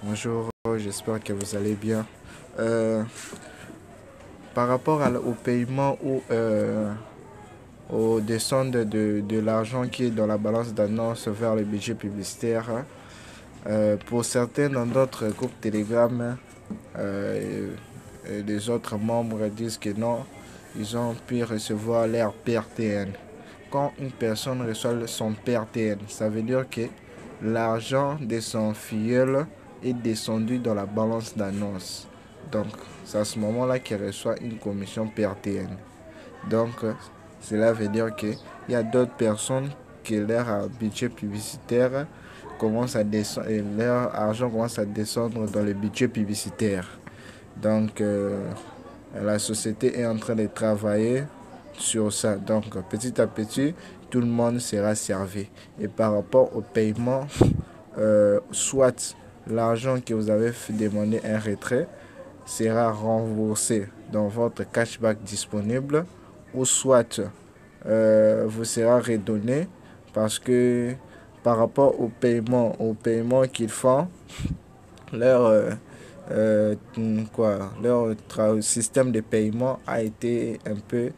Bonjour, j'espère que vous allez bien. Euh, Par rapport au paiement ou aux descentes de l'argent qui est dans la balance d'annonce vers le budget publicitaire, pour certains dans d'autres groupes Telegram, et les autres membres disent que non, ils ont pu recevoir leur PRTN. Quand une personne reçoit son PRTN, ça veut dire que l'argent de son filleul est descendu dans la balance d'annonce. Donc, c'est à ce moment-là qu'il reçoit une commission PRTN. Donc, cela veut dire qu'il y a d'autres personnes que leur budget publicitaire commence à descendre, et leur argent commence à descendre dans le budget publicitaire. Donc, la société est en train de travailler sur ça. Donc, petit à petit, tout le monde sera servi. Et par rapport au paiement, soit l'argent que vous avez demandé un retrait sera remboursé dans votre cashback disponible, ou soit vous sera redonné parce que par rapport au paiement qu'ils font, leur leur système de paiement a été un peu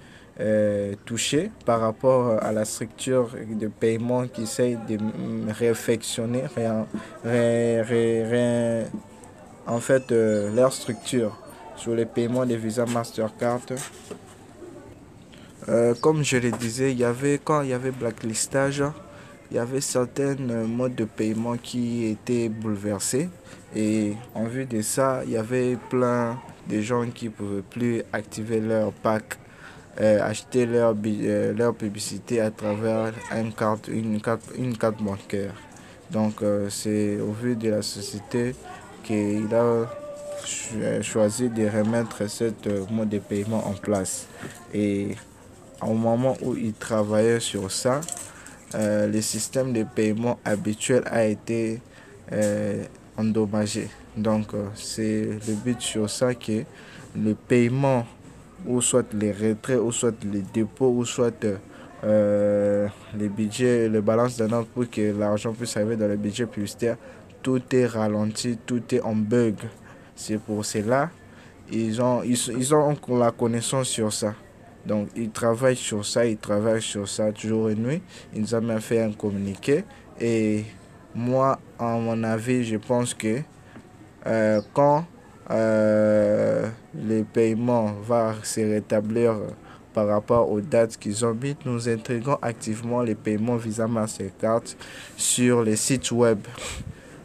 touché par rapport à la structure de paiement qui essaye de réfectionner en fait leur structure sur les paiements des Visa Mastercard. Comme je le disais, quand il y avait blacklistage, il y avait certains modes de paiement qui étaient bouleversés. Et en vue de ça, il y avait plein de gens qui ne pouvaient plus activer leur pack, acheter leur publicité à travers une carte bancaire. Donc, c'est au vu de la société qu'il a choisi de remettre ce mode de paiement en place. Et au moment où il travaillait sur ça, le système de paiement habituel a été endommagé. Donc, c'est le but sur ça que le paiement, ou soit les retraits, ou soit les dépôts, ou soit les budgets, les balances d'annonce pour que l'argent puisse arriver dans le budget publicitaire, tout est ralenti, tout est en bug. C'est pour cela ils ont la connaissance sur ça. Donc, ils travaillent sur ça jour et nuit. Ils nous ont même fait un communiqué. Et moi, à mon avis, je pense que quand le paiement va se rétablir par rapport aux dates qu'ils ont mises, nous intégrons activement les paiements Visa Mastercard sur les sites web.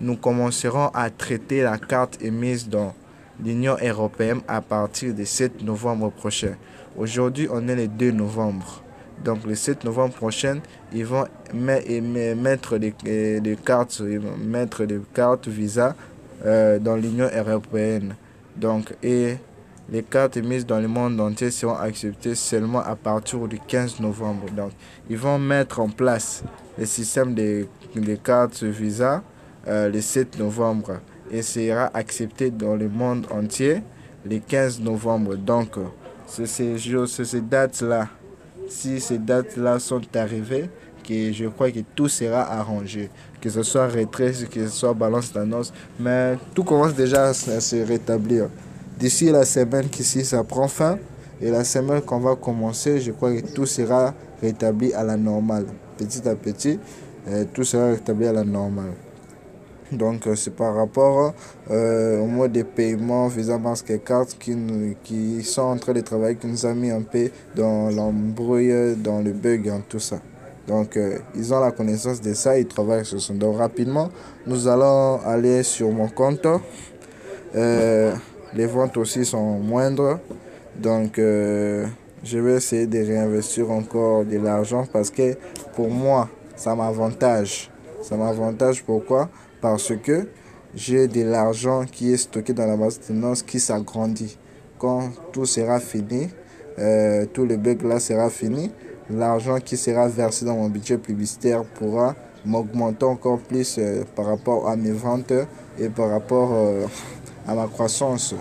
Nous commencerons à traiter la carte émise dans l'Union européenne à partir du 7 novembre prochain. Aujourd'hui, on est le 2 novembre. Donc, le 7 novembre prochain, ils vont mettre des cartes Visa dans l'Union européenne. Donc, et les cartes émises dans le monde entier seront acceptées seulement à partir du 15 novembre. Donc, ils vont mettre en place le système des cartes Visa le 7 novembre et sera accepté dans le monde entier le 15 novembre. Donc, c'est ces dates-là. Si ces dates-là sont arrivées, que je crois que tout sera arrangé. Que ce soit retrait, que ce soit balance d'annonce. Mais tout commence déjà à se rétablir. D'ici la semaine qu'ici, ça prend fin. Et la semaine qu'on va commencer, je crois que tout sera rétabli à la normale. Petit à petit, tout sera rétabli à la normale. Donc, c'est par rapport au mode de paiement Visa Mastercard qui sont en train de travailler, qui nous a mis un peu dans l'embrouille, dans le bug, dans tout ça. Donc, ils ont la connaissance de ça, ils travaillent sur ça. Donc, rapidement, nous allons aller sur mon compte. Les ventes aussi sont moindres. Donc, je vais essayer de réinvestir encore de l'argent parce que pour moi, ça m'avantage. Ça m'avantage pourquoi? Parce que j'ai de l'argent qui est stocké dans la base de données qui s'agrandit. Quand tout sera fini, tout le bug là sera fini, l'argent qui sera versé dans mon budget publicitaire pourra m'augmenter encore plus par rapport à mes ventes et par rapport à ma croissance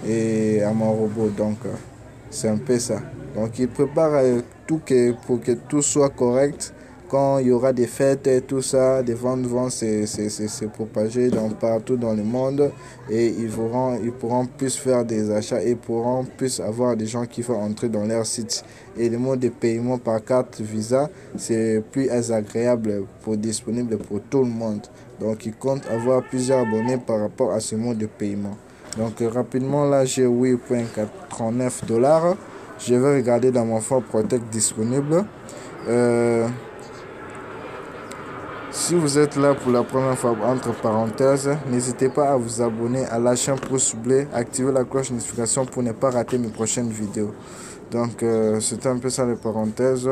et à mon robot. Donc, c'est un peu ça. Donc, il prépare tout pour que tout soit correct. quand il y aura des fêtes et tout ça, des ventes vont se propager partout dans le monde et ils pourront plus faire des achats et pourront plus avoir des gens qui vont entrer dans leur site. Et le mode de paiement par carte Visa, c'est plus agréable disponible pour tout le monde. Donc ils comptent avoir plusieurs abonnés par rapport à ce mode de paiement. Donc rapidement là j'ai 8,89 $. Je vais regarder dans mon Fort Protect disponible. Si vous êtes là pour la première fois, entre parenthèses, n'hésitez pas à vous abonner à la chaîne pouce bleu, activer la cloche de notification pour ne pas rater mes prochaines vidéos. Donc c'était un peu ça les parenthèses.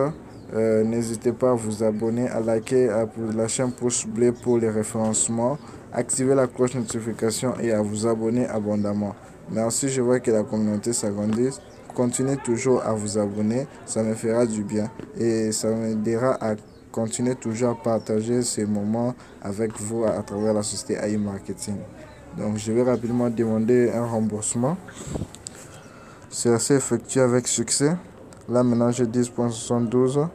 N'hésitez pas à vous abonner, à liker la chaîne pouce bleu pour les référencements, activer la cloche de notification et à vous abonner abondamment. Merci, je vois que la communauté s'agrandit. Continuez toujours à vous abonner, ça me fera du bien et ça m'aidera à continuer toujours à partager ces moments avec vous à travers la société AI Marketing. Donc je vais rapidement demander un remboursement. C'est assez effectué avec succès. Là maintenant j'ai 10,72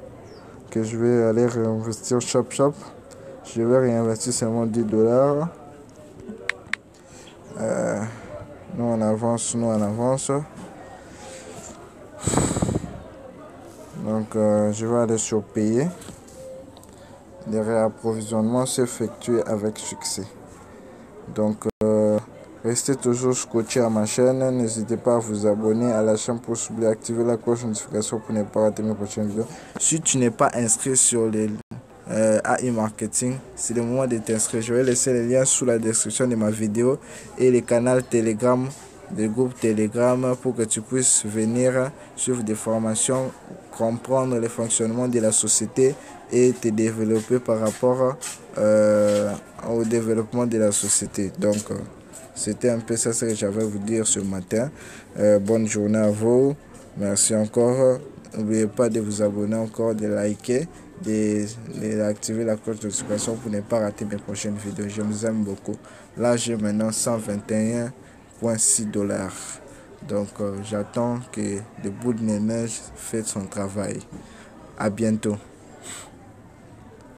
que je vais aller réinvestir Shop. Je vais réinvestir seulement 10 $. Nous on avance. Donc je vais aller sur payer. Le réapprovisionnement s'effectue avec succès. Donc restez toujours scotché à ma chaîne. N'hésitez pas à vous abonner à la chaîne pour activer la cloche de notification pour ne pas rater mes prochaines vidéos. Si tu n'es pas inscrit sur les AI Marketing, c'est le moment de t'inscrire. Je vais laisser les liens sous la description de ma vidéo et les canaux Telegram, le groupe Telegram pour que tu puisses venir suivre des formations, comprendre le fonctionnement de la société et te développer par rapport au développement de la société. Donc c'était un peu ça ce que j'avais à vous dire ce matin. Bonne journée à vous. Merci encore. N'oubliez pas de vous abonner encore, de liker, d'activer la cloche de notification pour ne pas rater mes prochaines vidéos. Je vous aime beaucoup. Là j'ai maintenant 121,6 $. Donc j'attends que le bout de neige fasse son travail. À bientôt.